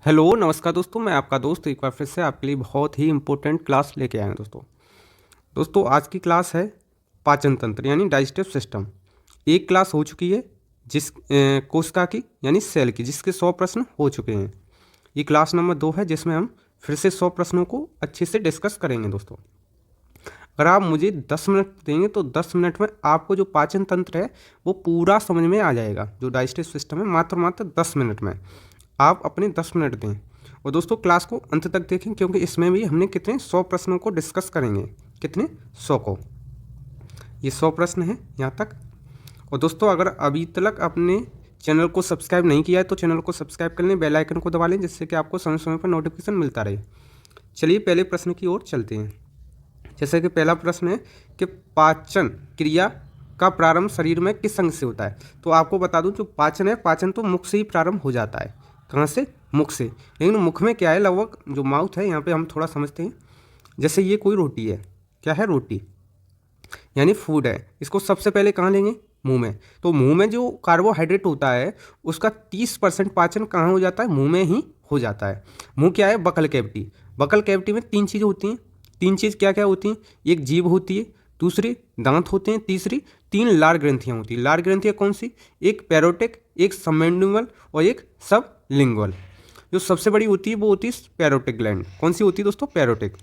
Hello नमस्कार दोस्तों, मैं आपका दोस्त एक बार फिर से आपके लिए बहुत ही इंपॉर्टेंट क्लास लेके आया हूँ दोस्तों आज की क्लास है पाचन तंत्र यानी डाइजेस्टिव सिस्टम। एक क्लास हो चुकी है कोशिका की यानी सेल की, जिसके 100 प्रश्न हो चुके हैं। ये क्लास नंबर 2 है जिसमें हम फिर से 100 प्रश्नों को अच्छे से डिस्कस करेंगे दोस्तों। अगर आप मुझे 10 मिनट देंगे तो 10 मिनट में आपको जो पाचन तंत्र है वो पूरा समझ में आ जाएगा। जो डाइजेस्टिव सिस्टम है मात्र 10 मिनट में आप अपने 10 मिनट दें। और दोस्तों क्लास को अंत तक देखें क्योंकि इसमें भी हमने कितने 100 प्रश्नों को डिस्कस करेंगे। कितने 100 को, ये 100 प्रश्न हैं यहाँ तक। और दोस्तों अगर अभी तक अपने चैनल को सब्सक्राइब नहीं किया है तो चैनल को सब्सक्राइब कर लें, बेल आइकन को दबा लें, जिससे कि आपको समय समय पर नोटिफिकेशन मिलता रहे। चलिए पहले प्रश्न की ओर चलते हैं। जैसे कि पहला प्रश्न है कि पाचन क्रिया का प्रारंभ शरीर में किस अंग से होता है। तो आपको बता दूं जो पाचन है, पाचन तो मुख से ही प्रारंभ हो जाता है। कहाँ से? मुख से। लेकिन मुख में क्या है, लगभग जो माउथ है यहाँ पे हम थोड़ा समझते हैं। जैसे ये कोई रोटी है, क्या है? रोटी यानी फूड है। इसको सबसे पहले कहाँ लेंगे? मुंह में। तो मुंह में जो कार्बोहाइड्रेट होता है उसका 30% पाचन कहाँ हो जाता है? मुंह में ही हो जाता है। मुंह क्या है? Buccal cavity. बकल कैविटी में 3 चीज़ें होती हैं। 3 चीज़ क्या क्या होती हैं? एक जीभ होती है, दूसरी दांत होते हैं, तीसरी 3 लार ग्रंथियाँ होती हैं। लार ग्रंथियाँ कौन सी? एक पैरोटिक, एक सबमेंडिबल और एक सबलिंगुअल। जो सबसे बड़ी होती है वो होती है पैरोटिक ग्लैंड। कौन सी होती है दोस्तों? पैरोटिक।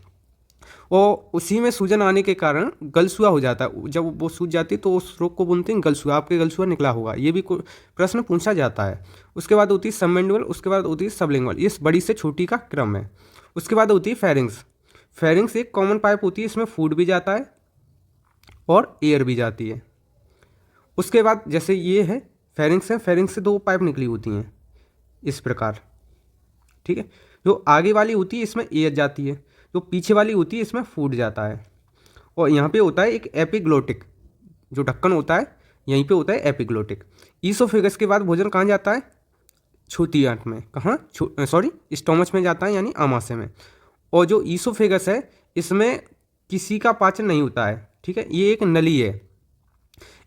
और उसी में सूजन आने के कारण गलसुआ हो जाता है। जब वो सूज जाती है तो उस रोग को बोलते हैं गलसुआ। आपके गलसुआ निकला होगा, ये भी प्रश्न पूछा जाता है। उसके बाद होती है सबमेंडिबल, उसके बाद होती है सबलिंगुअल। ये बड़ी से छोटी का क्रम है। उसके बाद होती है फेरिंग्स। फेरिंग्स एक कॉमन पाइप होती है, इसमें फूड भी जाता है और एयर भी जाती है। उसके बाद जैसे ये है फेरिंग्स है, फेरिंग्स से 2 पाइप निकली होती हैं इस प्रकार। ठीक है। जो आगे वाली होती है इसमें एयर जाती है, जो पीछे वाली होती है इसमें फूड जाता है। और यहाँ पे होता है एक एपिग्लोटिक, जो ढक्कन होता है यहीं पे होता है एपिग्लोटिक। ईसोफेगस के बाद भोजन कहाँ जाता है? छोटी आंत में। कहाँ? सॉरी, स्टोमच में जाता है यानी आमाशय में। और जो ईसोफेगस है इसमें किसी का पाचन नहीं होता है। ठीक है, ये एक नली है।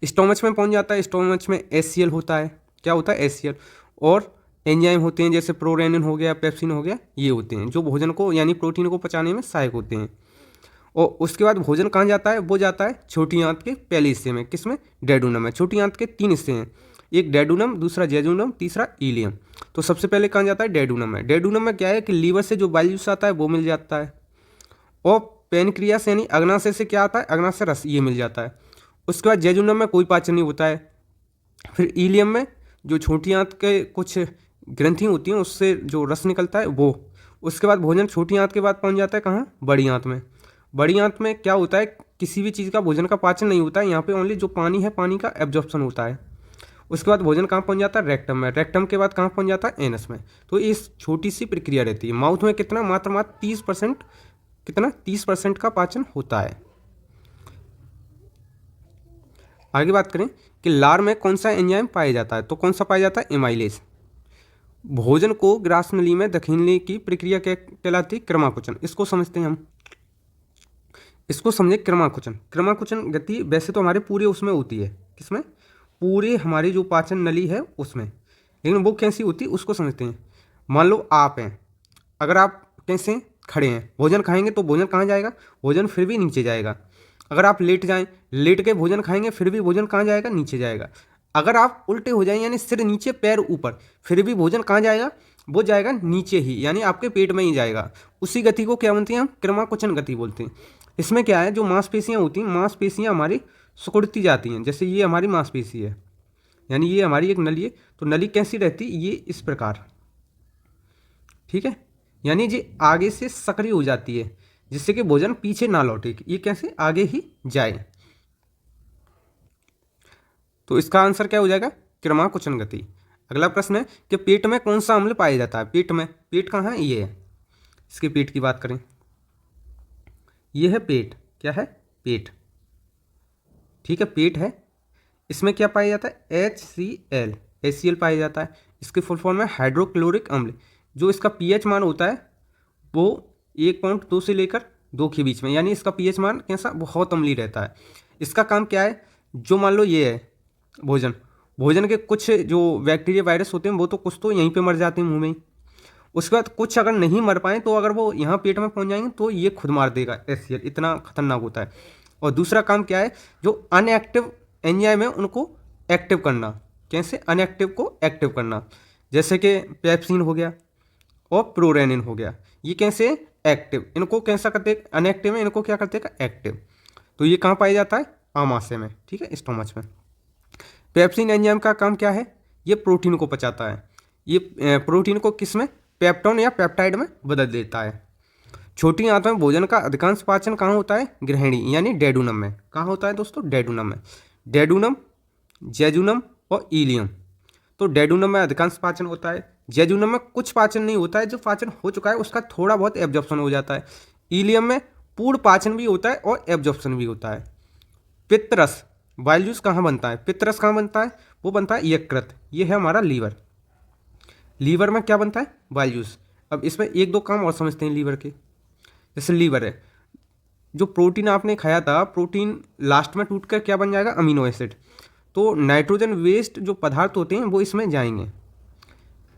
स्टोमच में पहुंच जाता है, स्टोमच में एससीएल होता है। क्या होता है? एससीएल। और एंजाइम होते हैं जैसे प्रोरेनिन हो गया, पेप्सिन हो गया, ये होते हैं जो भोजन को यानी प्रोटीन को पचाने में सहायक होते हैं। और उसके बाद भोजन कहाँ जाता है? वो जाता है छोटी आंत के पहले हिस्से में। किसमें? डेडूनम में। छोटी आंत के 3 हिस्से हैं, एक डेडूनम, दूसरा जेजूनम, तीसरा इलियम। तो सबसे पहले कहाँ जाता है? डेडूनम में। डेडूनम में क्या है कि लीवर से जो बाइल जूस आता है वो मिल जाता है। और पेनक्रियास यानी अग्नाशय से क्या आता है? अग्नाशय रस, ये मिल जाता है। उसके बाद जेजूनम में कोई पाचन नहीं होता है। फिर इलियम में जो छोटी आंत के कुछ ग्रंथि होती हैं उससे जो रस निकलता है वो। उसके बाद भोजन छोटी आंत के बाद पहुंच जाता है कहाँ? बड़ी आंत में। बड़ी आंत में क्या होता है? किसी भी चीज़ का भोजन का पाचन नहीं होता है, यहाँ पे ओनली जो पानी है पानी का एब्जॉर्प्शन होता है। उसके बाद भोजन कहाँ पहुंच जाता है? रेक्टम में। रेक्टम के बाद कहाँ पहुंच जाता है? एनस में। तो इस छोटी सी प्रक्रिया रहती है। माउथ में कितना? मात्र 30%, कितना? 30% का पाचन होता है। आगे बात करें कि लार में कौन सा एंजाइम पाया जाता है, तो कौन सा पाया जाता है? एमाइलेज। भोजन को ग्रास नली में धकेलने की प्रक्रिया क्या कहलाती है? क्रमाकुचन। इसको समझते हैं हम, इसको समझे क्रमाकुचन। क्रमाकुचन गति वैसे तो हमारे पूरे उसमें होती है। किसमें? पूरे हमारी जो पाचन नली है उसमें। लेकिन वो कैसी होती है उसको समझते हैं। मान लो आप हैं, अगर आप कैसे खड़े हैं, भोजन खाएंगे तो भोजन कहाँ जाएगा? भोजन फिर भी नीचे जाएगा। अगर आप लेट जाएं, लेट के भोजन खाएंगे फिर भी भोजन कहाँ जाएगा? नीचे जाएगा। अगर आप उल्टे हो जाएं यानी सिर नीचे पैर ऊपर, फिर भी भोजन कहाँ जाएगा? वो जाएगा नीचे ही, यानी आपके पेट में ही जाएगा। उसी गति को क्या बोलते हैं हम? क्रमाकुचन गति बोलते हैं। इसमें क्या है, जो मांसपेशियाँ होती हैं, मांसपेशियाँ हमारी सिकुड़ती जाती हैं। जैसे ये हमारी मांसपेशी है, यानी ये हमारी एक नली है। तो नली कैसी रहती? ये इस प्रकार। ठीक है, यानी ये आगे से सक्रिय हो जाती है जिससे कि भोजन पीछे ना लौटे, ये कैसे आगे ही जाए। तो इसका आंसर क्या हो जाएगा? क्रमाकुचन गति। अगला प्रश्न है कि पेट में कौन सा अम्ल पाया जाता है? पेट में, पेट कहाँ है? ये है। इसके पेट की बात करें, ये है पेट। क्या है? पेट। ठीक है, पेट है। इसमें क्या पाया जाता है? HCl, HCl पाया जाता है। इसकी फुल फॉर्म है हाइड्रोक्लोरिक अम्ल। जो इसका पीएच मान होता है वो 1.2 से लेकर 2 के बीच में, यानी इसका पीएच मान कैसा? बहुत अम्लीय रहता है। इसका काम क्या है? जो मान लो ये है भोजन, भोजन के कुछ जो बैक्टीरिया वायरस होते हैं वो तो कुछ तो यहीं पे मर जाते हैं मुंह में ही। उसके बाद कुछ अगर नहीं मर पाए तो अगर वो यहाँ पेट में पहुँच जाएंगे तो ये खुद मार देगा HCl, इतना खतरनाक होता है। और दूसरा काम क्या है, जो अनएक्टिव एंजाइम है उनको एक्टिव करना। कैसे? अनएक्टिव को एक्टिव करना, जैसे कि पेप्सिन हो गया और प्रोरेनिन हो गया, ये कैसे एक्टिव, इनको कैसा करते हैं अनएक्टिव है, इनको क्या करते हैं एक्टिव। तो ये कहाँ पाया जाता है? आमाशय में, ठीक है, स्टोमच में। पेप्सिन एंजाइम का काम क्या है? ये प्रोटीन को पचाता है। ये प्रोटीन को किस में? पेप्टोन या पेप्टाइड में बदल देता है। छोटी आंत में भोजन का अधिकांश पाचन कहाँ होता है? गृहिणी यानी डेडुनम में। कहाँ होता है दोस्तों? डेडुनम में। डेडुनम, जेजुनम और इलियम। तो डेडुनम में अधिकांश पाचन होता है, जेजुनम में कुछ पाचन नहीं होता है, जो पाचन हो चुका है उसका थोड़ा बहुत एब्जॉर्प्शन हो जाता है। इलियम में पूर्ण पाचन भी होता है और एब्जॉर्प्शन भी होता है। पित्तरस, बाइल जूस कहाँ बनता है? पित्तरस कहाँ बनता है? वो बनता है यकृत, ये है हमारा लीवर। लीवर में क्या बनता है? Bile juice. अब इसमें एक दो काम और समझते हैं लीवर के। जैसे लीवर है, जो प्रोटीन आपने खाया था, प्रोटीन लास्ट में टूट कर क्या बन जाएगा? Amino acid. तो नाइट्रोजन वेस्ट जो पदार्थ होते हैं वो इसमें जाएंगे।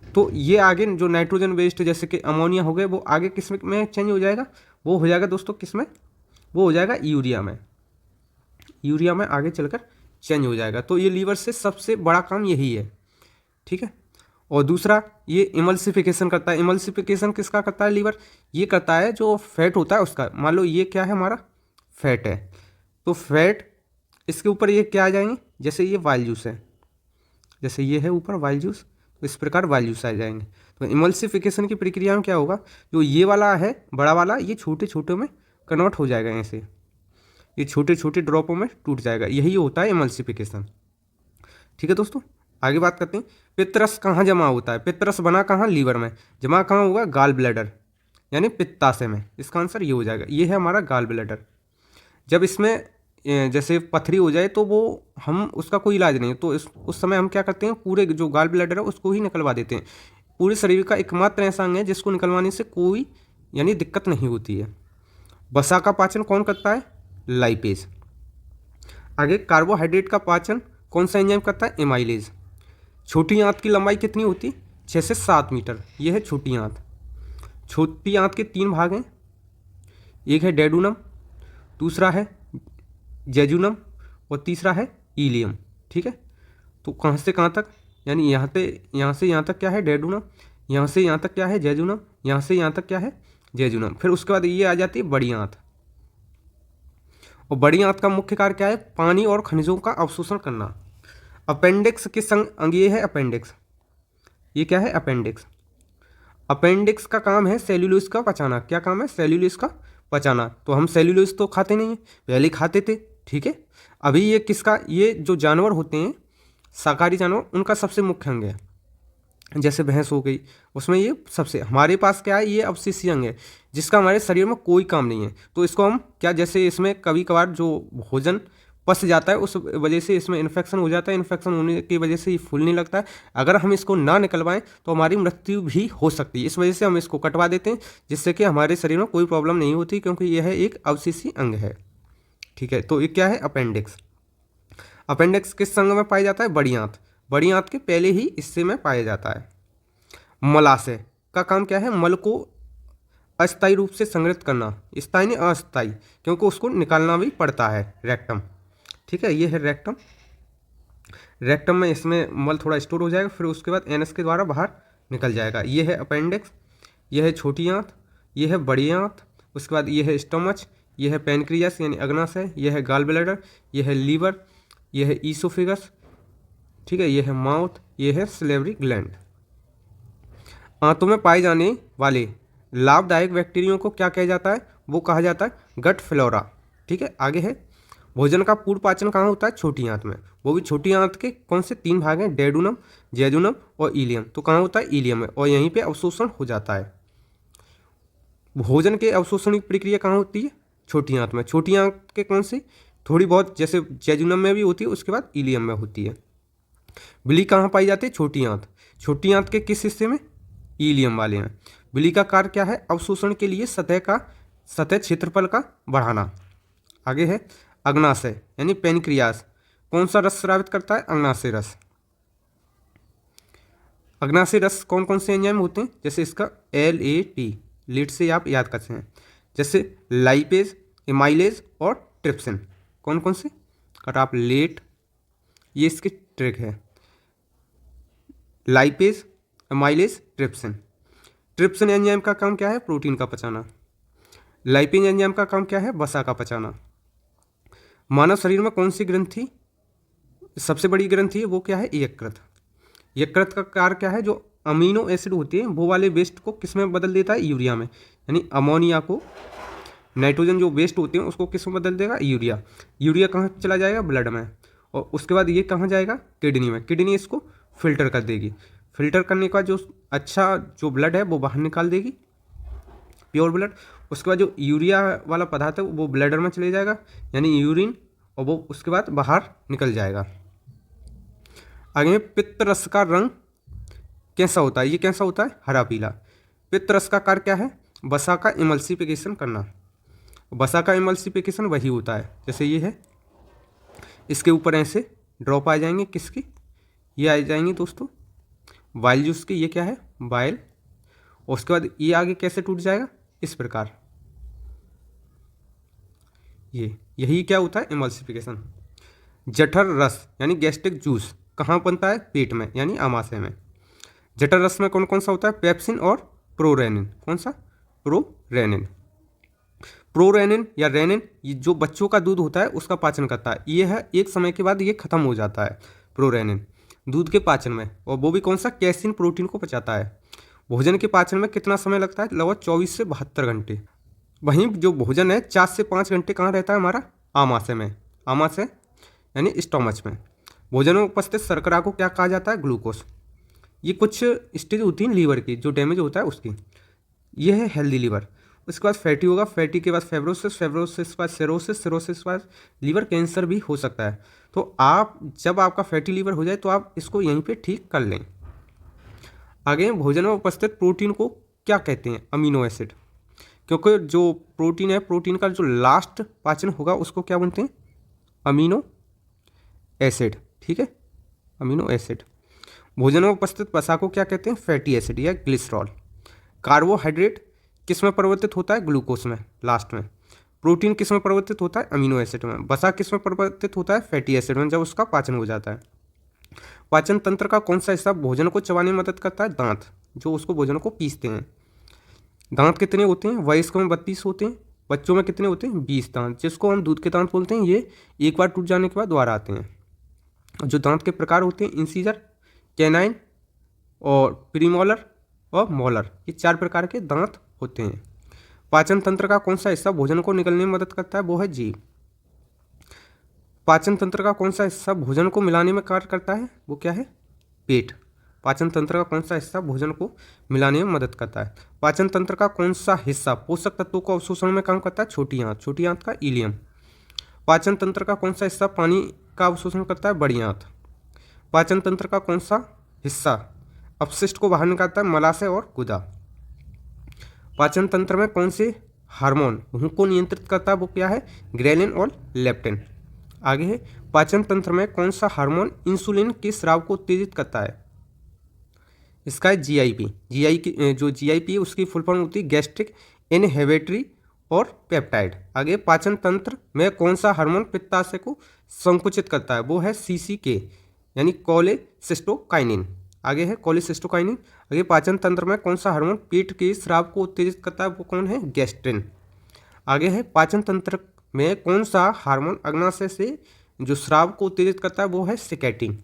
तो ये आगे जो नाइट्रोजन वेस्ट जैसे कि अमोनिया हो गए, वो आगे किस में चेंज हो जाएगा? वो हो जाएगा दोस्तों किस में? वो हो जाएगा यूरिया में। यूरिया में आगे चलकर चेंज हो जाएगा। तो ये लीवर से सबसे बड़ा काम यही है, ठीक है। और दूसरा, ये इमल्सिफिकेशन करता है। इमल्सिफिकेशन किसका करता है? लीवर। ये करता है जो फैट होता है उसका। मान लो ये क्या है हमारा? फैट है। तो फैट, इसके ऊपर ये क्या आ जाएंगे? जैसे ये वाइल जूस है, जैसे ये है ऊपर वाइल जूस, तो इस प्रकार वाइल जूस आ जाएंगे। तो इमल्सिफिकेशन की प्रक्रिया में क्या होगा? जो ये वाला है बड़ा वाला, ये छोटे छोटे में कन्वर्ट हो जाएगा, ऐसे ये छोटे छोटे ड्रॉपों में टूट जाएगा। यही होता है इमल्सिफिकेशन, ठीक है दोस्तों। आगे बात करते हैं, पित्तरस कहाँ जमा होता है? पित्तरस बना कहाँ? लीवर में। जमा कहाँ होगा? गाल ब्लैडर यानी पित्ताशय में। इसका आंसर ये हो जाएगा। ये है हमारा गाल ब्लैडर। जब इसमें जैसे पथरी हो जाए तो वो हम उसका कोई इलाज नहीं है, तो उस समय हम क्या करते हैं? पूरे जो गाल ब्लैडर है उसको ही निकलवा देते हैं। पूरे शरीर का एकमात्र ऐसा अंग है जिसको निकलवाने से कोई यानी दिक्कत नहीं होती है। वसा का पाचन कौन करता है? लाइपेज। आगे, कार्बोहाइड्रेट का पाचन कौन सा एंजाइम करता है? एमाइलेज। छोटी आंत की लंबाई कितनी होती? 6 से 7 मीटर। यह है छोटी आंत। छोटी आंत के 3 भाग हैं, एक है डेडुनम, दूसरा है जेजुनम और तीसरा है इलियम, ठीक है। तो कहाँ से कहाँ तक? यानी यहाँ से यहाँ तक क्या है? डेडुनम। यहाँ से यहाँ तक क्या है? जेजुनम। यहाँ से यहाँ तक क्या है? जेजुनम। फिर उसके बाद ये आ जाती है बड़ी आंत। और बड़ी आंत का मुख्य कार्य क्या है? पानी और खनिजों का अवशोषण करना। अपेंडिक्स के संग अंग ये है अपेंडिक्स। ये क्या है? अपेंडिक्स। अपेंडिक्स का काम है सेल्यूलोज का पचाना। क्या काम है? सेल्यूलोज का पचाना। तो हम सेल्यूलोज तो खाते नहीं हैं, पहले खाते थे, ठीक है। अभी ये किसका? ये जो जानवर होते हैं शाकाहारी जानवर, उनका सबसे मुख्य अंग है। जैसे भैंस हो गई, उसमें ये सबसे, हमारे पास क्या है? ये अवशेषीय अंग है जिसका हमारे शरीर में कोई काम नहीं है। तो इसको हम क्या, जैसे इसमें कभी कभार जो भोजन पस जाता है उस वजह से इसमें इन्फेक्शन हो जाता है। इन्फेक्शन होने की वजह से ये फूलने लगता है। अगर हम इसको ना निकलवाएं तो हमारी मृत्यु भी हो सकती है। इस वजह से हम इसको कटवा देते हैं, जिससे कि हमारे शरीर में कोई प्रॉब्लम नहीं होती, क्योंकि यह एक अवशेषीय अंग है, ठीक है। तो ये क्या है? अपेंडिक्स। अपेंडिक्स किस अंग में पाया जाता है? बड़ी आंत। बड़ी आंत के पहले ही हिस्से में पाया जाता है। मलाशय का काम क्या है? मल को अस्थायी रूप से संग्रहित करना। स्थायी नहीं, अस्थायी, क्योंकि उसको निकालना भी पड़ता है। रेक्टम, ठीक है, ये है रेक्टम। रेक्टम में इसमें मल थोड़ा स्टोर हो जाएगा, फिर उसके बाद एनस के द्वारा बाहर निकल जाएगा। ये है अपेंडिक्स। ये है छोटी आंत, ये है बड़ी आंत, उसके बाद ये है स्टमच, ये है पैनक्रियास यानी अग्नाशय, ये है गाल ब्लैडर, ये है लीवर, ये है ईसोफेगस, ठीक है, ये है माउथ, ये है सलेवरी ग्लैंड। आंतों में पाए जाने वाले लाभदायक बैक्टीरिया को क्या कहा जाता है? वो कहा जाता है गट फ्लोरा, ठीक है। आगे है, भोजन का पूर्ण पाचन कहाँ होता है? छोटी आंत में। वो भी छोटी आंत के कौन से 3 भाग हैं? डेडुनम, जेजुनम और इलियम। तो कहाँ होता है? इलियम में, और यहीं पे अवशोषण हो जाता है। भोजन के अवशोषण की प्रक्रिया कहाँ होती है? छोटी आंत में। छोटी आंत के कौन सी? थोड़ी बहुत, जैसे जेजुनम में भी होती है, उसके बाद इलियम में होती है। बिली कहाँ पाई जाती है? छोटी आंत। छोटी आंत के किस हिस्से में? इलियम वाले में। बिली का कार्य क्या है? अवशोषण के लिए सतह क्षेत्रफल का बढ़ाना। आगे है अग्नाशय यानी पेनक्रियास। कौन सा रस स्रावित करता है? अग्नाशय रस। अग्नाशय रस कौन कौन से एंजाइम होते हैं, जैसे इसका LAT, लेट से आप याद करते हैं, जैसे लाइपेज, एमाइलेज और ट्रिप्सिन। कौन कौन से, अगर आप लेट, ये इसकी ट्रिक है, lipase, amylase, trypsin. Trypsin enzyme का काम क्या है, प्रोटीन का पचाना। लाइपेज एंजाइम का काम क्या है, वसा का पचाना। मानव शरीर में कौन सी ग्रंथि सबसे बड़ी ग्रंथि है, वो क्या है, यकृत। यकृत का कार्य क्या है, जो अमीनो एसिड होती है वो वाले वेस्ट को किस में बदल देता है, यूरिया में, यानी अमोनिया को, नाइट्रोजन जो वेस्ट होते हैं उसको किस में बदल देगा, यूरिया। यूरिया कहाँ चला जाएगा, ब्लड में, और उसके बाद ये कहाँ जाएगा, किडनी में। किडनी इसको फिल्टर कर देगी, फिल्टर करने का जो अच्छा जो ब्लड है वो बाहर निकाल देगी, प्योर ब्लड। उसके बाद जो यूरिया वाला पदार्थ है वो ब्लडर में चले जाएगा, यानी यूरिन, और वो उसके बाद बाहर निकल जाएगा। आगे में पित्त रस का रंग कैसा होता है, ये कैसा होता है, हरा पीला। पित्त रस का कार्य क्या है, वसा का इमल्सिफिकेशन करना। वसा का इमल्सिफिकेशन वही होता है, जैसे ये है, इसके ऊपर ऐसे ड्रॉप आ जाएंगे, किसकी, ये आ जाएंगे दोस्तों वाइल जूस के, ये क्या है, वाइल। और उसके बाद ये आगे कैसे टूट जाएगा, इस प्रकार। यही क्या होता है, इमल्सिफिकेशन। जठर रस यानी गैस्ट्रिक जूस कहाँ बनता है, पेट में, यानी आमाशय में। जठर रस में कौन कौन सा होता है, पेप्सिन और प्रोरेनिन। कौन सा, प्रोरेनिन। प्रोरेनिन या रेनिन, ये जो बच्चों का दूध होता है उसका पाचन करता है। ये है, एक समय के बाद ये खत्म हो जाता है, प्रोरेनिन, दूध के पाचन में। और वो भी कौन सा, कैसिन प्रोटीन को पचाता है। भोजन के पाचन में कितना समय लगता है, लगभग 24 से 72 घंटे। वहीं जो भोजन है 4 से 5 घंटे कहाँ रहता है, हमारा आमाशय में। आमाशय यानी स्टोमच में। भोजन में उपस्थित शर्करा को क्या कहा जाता है, ग्लूकोज। ये कुछ स्टेज होती है लीवर की, जो डैमेज होता है उसकी। ये है हेल्दी लीवर। उसके बाद फैटी होगा, फैटी के बाद फेब्रोसिस, फेब्रोसिस के बाद सिरोसिस, सिरोसिस के बाद लीवर कैंसर भी हो सकता है। तो आप जब आपका फैटी लीवर हो जाए तो आप इसको यहीं पे ठीक कर लें। आगे भोजन में उपस्थित प्रोटीन को क्या कहते हैं, अमीनो एसिड। क्योंकि जो प्रोटीन है, प्रोटीन का जो लास्ट पाचन होगा उसको क्या बोलते हैं, अमीनो एसिड। ठीक है, अमीनो एसिड। भोजन में उपस्थित वसा को क्या कहते हैं, फैटी एसिड या ग्लिसरॉल। कार्बोहाइड्रेट किस में परिवर्तित होता है, ग्लूकोज में, लास्ट में। प्रोटीन किस में परिवर्तित होता है, अमीनो एसिड में। वसा किस में परिवर्तित होता है, फैटी एसिड में, जब उसका पाचन हो जाता है। पाचन तंत्र का कौन सा हिस्सा भोजन को चबाने में मदद करता है, दांत, जो उसको भोजन को पीसते हैं। दांत कितने होते हैं, वयस्क में 32 होते हैं, बच्चों में कितने होते हैं, 20 दांत, जिसको हम दूध के दांत बोलते हैं। ये एक बार टूट जाने के बाद दोबारा आते हैं। जो दांत के प्रकार होते हैं, इंसीजर, कैनाइन और प्रीमोलर और मोलर, ये 4 प्रकार के दांत होते हैं। पाचन तंत्र का कौन सा हिस्सा भोजन को निगलने में मदद करता है, वो है जीभ। पाचन तंत्र का कौन सा हिस्सा भोजन को मिलाने में कार्य करता है, वो क्या है, पेट। पाचन तंत्र का कौन सा हिस्सा भोजन को मिलाने में मदद करता है। पाचन तंत्र का कौन सा हिस्सा पोषक तत्वों को अवशोषण में काम करता है, छोटी आंत, छोटी आंत का इलियम। पाचन तंत्र का कौन सा हिस्सा पानी का अवशोषण करता है, बड़ी आंत। पाचन तंत्र का कौन सा हिस्सा अपशिष्ट को बाहर निकालता है, मलाशय और गुदा। पाचन तंत्र में कौन से हार्मोन भूख को नियंत्रित करता है, वो क्या है, ग्रेलिन और लेप्टिन। आगे है, पाचन तंत्र में कौन सा हार्मोन इंसुलिन के स्राव को उत्तेजित करता है, इसका है GIP। जो GIP है उसकी फुल फॉर्म होती है गैस्ट्रिक इनहिबिटरी और पेप्टाइड। आगे, पाचन तंत्र में कौन सा हार्मोन पित्ताशय को संकुचित करता है, वो है CCK यानी कोलेसिस्टोकाइनिन। आगे है कोलेसिस्टोकाइनिन। आगे, पाचन तंत्र में कौन सा हार्मोन पेट के स्राव को उत्तेजित करता है, वो कौन है, गैस्ट्रिन। आगे है, पाचन तंत्र में कौन सा हार्मोन अग्नाशय से जो स्राव को उत्तेजित करता है, वो है सिकेटिन।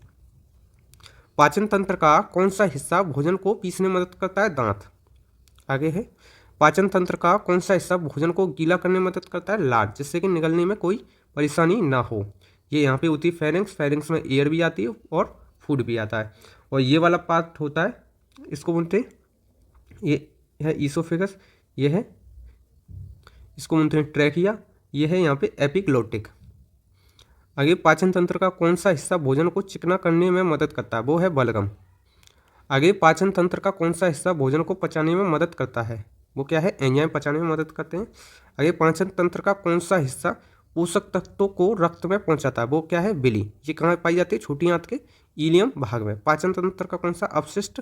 पाचन तंत्र का कौन सा हिस्सा भोजन को पीसने में मदद करता है, दांत। आगे है, पाचन तंत्र का कौन सा हिस्सा भोजन को गीला करने में मदद करता है, लार, जिससे कि निगलने में कोई परेशानी ना हो। ये यहाँ पे होती है फेरिंग्स, फेरिंग्स में एयर भी आती है और फूड भी आता है। और ये वाला पार्ट होता है, इसको बोलते हैं, ये है ईसोफेगस, ये है, इसको बोलते हैं ट्रैकिया, ये है यहाँ पे एपिग्लोटिक। आगे, पाचन तंत्र का कौन सा हिस्सा भोजन को चिकना करने में मदद करता है, वो है बलगम। आगे, पाचन तंत्र का कौन सा हिस्सा भोजन को पचाने में मदद करता है, वो क्या है, एंजाइम पचाने में मदद करते हैं। आगे, पाचन तंत्र का कौन सा हिस्सा पोषक तत्वों को रक्त में पहुंचाता है, वो क्या है, बिली। ये कहाँ पाई जाती है, छोटी आंत के इलियम भाग में। पाचन तंत्र का कौन सा अपशिष्ट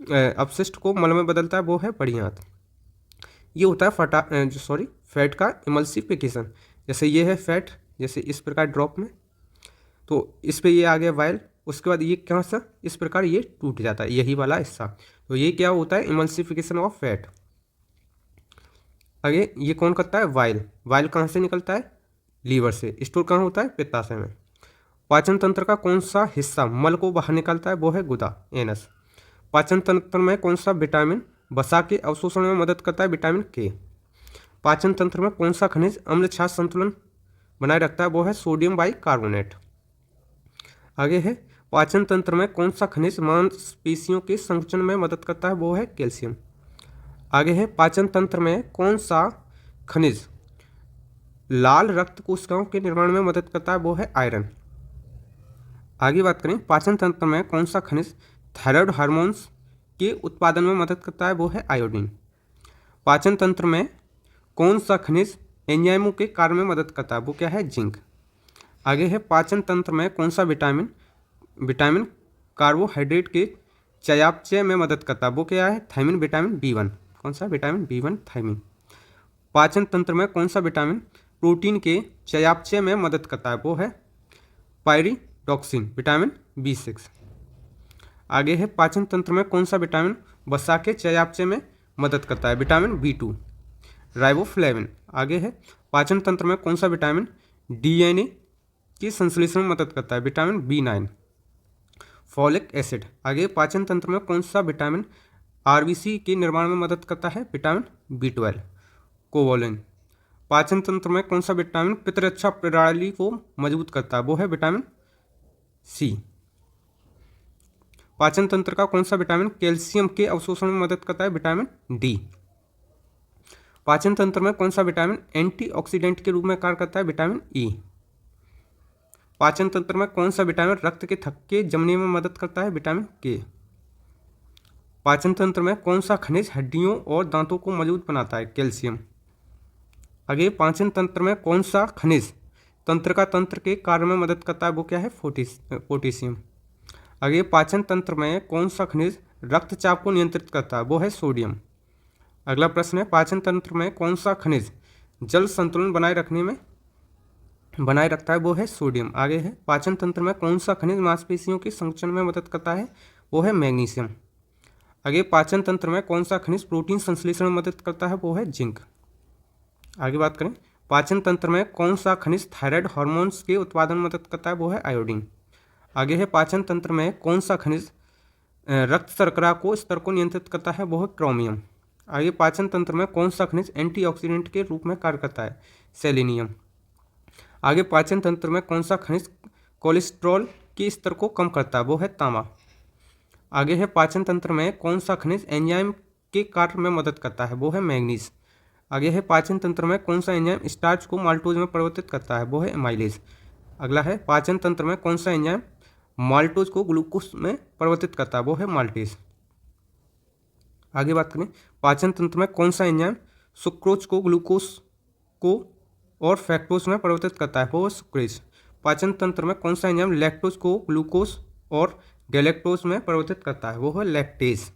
अपशिष्ट को मल में बदलता है वो है बढ़ियात। ये होता है फैट का इमल्सिफिकेशन। जैसे ये है फैट, जैसे इस प्रकार ड्रॉप में, तो इस पे ये आ गया वाइल, उसके बाद ये क्या सा इस प्रकार ये टूट जाता है, यही वाला हिस्सा। तो ये क्या होता है, इमल्सिफिकेशन ऑफ फैट। आगे ये कौन करता है, वाइल। वाइल कहाँ से निकलता है, लीवर से। स्टोर कहाँ होता है, पित्ताशय में। पाचन तंत्र का कौन सा हिस्सा मल को बाहर निकालता है, वो है गुदा, एनस। पाचन तंत्र में कौन सा विटामिन वसा के अवशोषण में मदद करता है, विटामिन के। पाचन तंत्र में कौन सा खनिज अम्ल क्षार संतुलन बनाए रखता है, वो है सोडियम बाइकार्बोनेट। आगे है पाचन तंत्र में कौन सा खनिज मांसपेशियों के संकुचन में मदद करता है, वो है कैल्शियम। आगे है पाचन तंत्र में कौन सा खनिज लाल रक्त कोशिकाओं के निर्माण में मदद करता है, वो है आयरन। आगे बात करें पाचन तंत्र में कौन सा खनिज थायराइड हार्मोन्स के उत्पादन में मदद करता है, वो है आयोडीन। पाचन तंत्र में कौन सा खनिज एंजाइमों के कार्य में मदद करता है, वो क्या है, जिंक। आगे है पाचन तंत्र में कौन सा विटामिन कार्बोहाइड्रेट के चयापचय में मदद करता है, वो क्या है, थायमिन, विटामिन B1। कौन सा, विटामिन B1, थायमिन। पाचन तंत्र में कौन सा विटामिन प्रोटीन के चयापचय में मदद करता है, वो है पायरिडॉक्सिन, विटामिन B6। आगे है पाचन तंत्र में कौन सा विटामिन वसा के चयापचय में मदद करता है, विटामिन B2, राइबोफ्लेविन। आगे है पाचन तंत्र में कौन सा विटामिन DNA के संश्लेषण में मदद करता है, विटामिन B9, फॉलिक एसिड। आगे पाचन तंत्र में कौन सा विटामिन RBC के निर्माण में मदद करता है, विटामिन B12, कोवोलिन। पाचन तंत्र में कौन सा विटामिन पितरक्षा प्रणाली को मजबूत करता है, वो है विटामिन C। पाचन तंत्र का कौन सा विटामिन कैल्शियम के अवशोषण में मदद करता है, विटामिन D। पाचन तंत्र में कौन सा विटामिन एंटीऑक्सीडेंट के रूप में कार्य करता है, विटामिन E। पाचन तंत्र में कौन सा विटामिन रक्त के थक्के जमने में मदद करता है, विटामिन K। पाचन तंत्र में कौन सा खनिज हड्डियों और दांतों को मजबूत बनाता है, कैल्शियम। आगे पाचन तंत्र में कौन सा खनिज तंत्र के कार्य में मदद करता है, वो क्या है, पोटेशियम। आगे पाचन तंत्र में कौन सा खनिज रक्तचाप को नियंत्रित करता है, वो है सोडियम। अगला प्रश्न है पाचन तंत्र में कौन सा खनिज जल संतुलन बनाए रखता है, वो है सोडियम। आगे है पाचन तंत्र में कौन सा खनिज मांसपेशियों के संकुचन में मदद करता है, वो है मैग्नीशियम। आगे पाचन तंत्र में कौन सा खनिज प्रोटीन संश्लेषण में मदद करता है, वो है जिंक। आगे बात करें पाचन तंत्र में कौन सा खनिज थायराइड हार्मोन्स के उत्पादन में मदद करता है, वो है आयोडीन। आगे है पाचन तंत्र में कौन सा खनिज रक्त शर्करा को स्तर को नियंत्रित करता है, वो है क्रोमियम। आगे पाचन तंत्र में कौन सा खनिज एंटीऑक्सीडेंट के रूप में कार्य करता है, सेलेनियम। आगे पाचन तंत्र में कौन सा खनिज कोलेस्ट्रॉल के स्तर को कम करता है, वो है तांबा। आगे है पाचन तंत्र में कौन सा खनिज एंजाइम के कार्य में मदद करता है, वो है मैंगनीज। आगे है पाचन तंत्र में कौन सा एंजाइम स्टार्च को माल्टोज में परिवर्तित करता है, वो है एमाइलेज। अगला है पाचन तंत्र में कौन सा एंजाइम माल्टोज को ग्लूकोज में परिवर्तित करता है, वो है माल्टेज। आगे बात करें पाचन तंत्र में कौन सा एंजाइम सुक्रोज को ग्लूकोज को और फैक्टोज में परिवर्तित करता है, वो है सुक्रेज। पाचन तंत्र में कौन सा एंजाइम लैक्टोज को ग्लूकोज और गैलेक्टोज में परिवर्तित करता है, वो है लैक्टेज।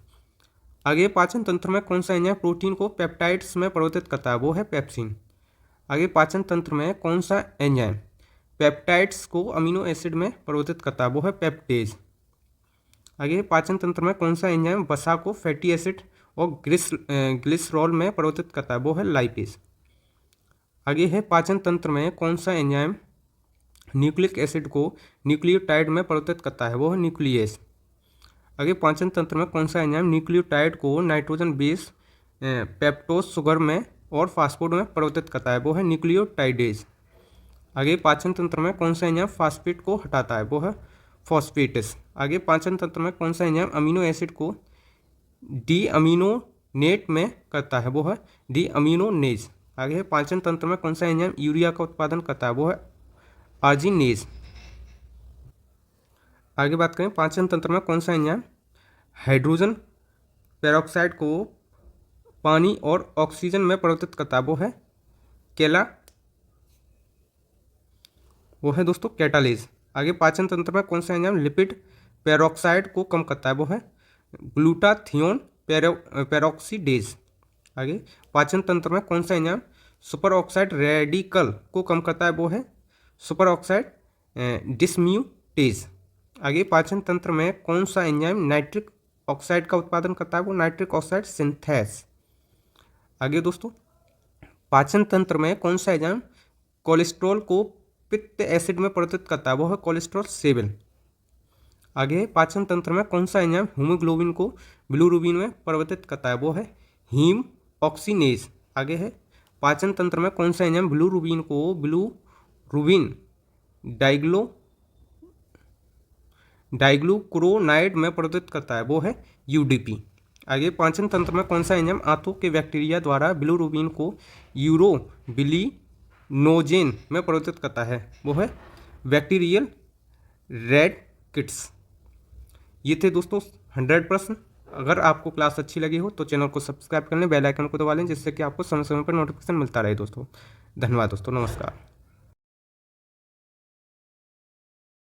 आगे पाचन तंत्र में कौन सा एंजाइम प्रोटीन को पेप्टाइड्स में परिवर्तित करता है, वो है पेप्सिन। आगे पाचन तंत्र में कौन सा एंजाइम पेप्टाइड्स को अमीनो एसिड में परिवर्तित करता है, वो है पेप्टेज। आगे पाचन तंत्र में कौन सा एंजाइम वसा को फैटी एसिड और ग्लिसरॉल में परिवर्तित करता है, वो है लाइपेज। आगे है पाचन तंत्र में कौन सा एंजाइम न्यूक्लिक एसिड को न्यूक्लियोटाइड में परिवर्तित करता है, वो है न्यूक्लियेज। आगे पाचन तंत्र में कौन सा एंजाइम न्यूक्लियोटाइड को नाइट्रोजन बेस पेप्टोज शुगर में और फास्फोड में परिवर्तित करता है, वो है न्यूक्लियोटाइडेज। आगे पाचन तंत्र में कौन सा एंजाइम फास्फेट को हटाता है, वो है फॉस्फेटेस। आगे पाचन तंत्र में कौन सा एंजाइम अमीनो एसिड को डी अमीनोनेट में करता है, वो है डी अमीनोनेज। आगे पाचन तंत्र में कौन सा एंजाइम यूरिया का उत्पादन करता है, वो है आर्जिनेज। आगे बात करें पाचन तंत्र में कौन सा एंजाइम हाइड्रोजन पेरोक्साइड को पानी और ऑक्सीजन में परिवर्तित करता है, वो है दोस्तों कैटालेज। आगे पाचन तंत्र में कौन सा एंजाइम लिपिड पेरोक्साइड को कम करता है, वो है ग्लूटाथियोन पेरोक्सीडेज। आगे पाचन तंत्र में कौन सा एंजाइम सुपर ऑक्साइड रेडिकल को कम करता है, वो है सुपर ऑक्साइड डिसम्यूटेज। आगे पाचन तंत्र में कौन सा एंजाइम नाइट्रिक ऑक्साइड का उत्पादन करता है, वो नाइट्रिक ऑक्साइड सिंथेस। आगे दोस्तों पाचन तंत्र में कौन सा एंजाइम कोलेस्ट्रॉल को पित्त एसिड में परिवर्तित करता है, वो है कोलेस्ट्रॉल 7। आगे पाचन तंत्र में कौन सा एंजाइम हीमोग्लोबिन को बिलिरुबिन में परिवर्तित करता है, वो है हीम ऑक्सीनेज। आगे है पाचन तंत्र में कौन सा एंजाइम बिलिरुबिन को बिलिरुबिन डाइग्लूकुरोनाइड में परिवर्तित करता है, वो है यूडीपी। आगे पाचन तंत्र में कौन सा एंजाइम आंतों के बैक्टीरिया द्वारा बिलिरुबिन को यूरोबिलिनोजेन में परिवर्तित करता है, वो है बैक्टीरियल रेड किट्स। ये थे दोस्तों 100 प्रश्न। अगर आपको क्लास अच्छी लगी हो तो चैनल को सब्सक्राइब कर लें, बेल आइकन को दबा लें, जिससे कि आपको समय समय पर नोटिफिकेशन मिलता रहे दोस्तों। धन्यवाद दोस्तों, नमस्कार।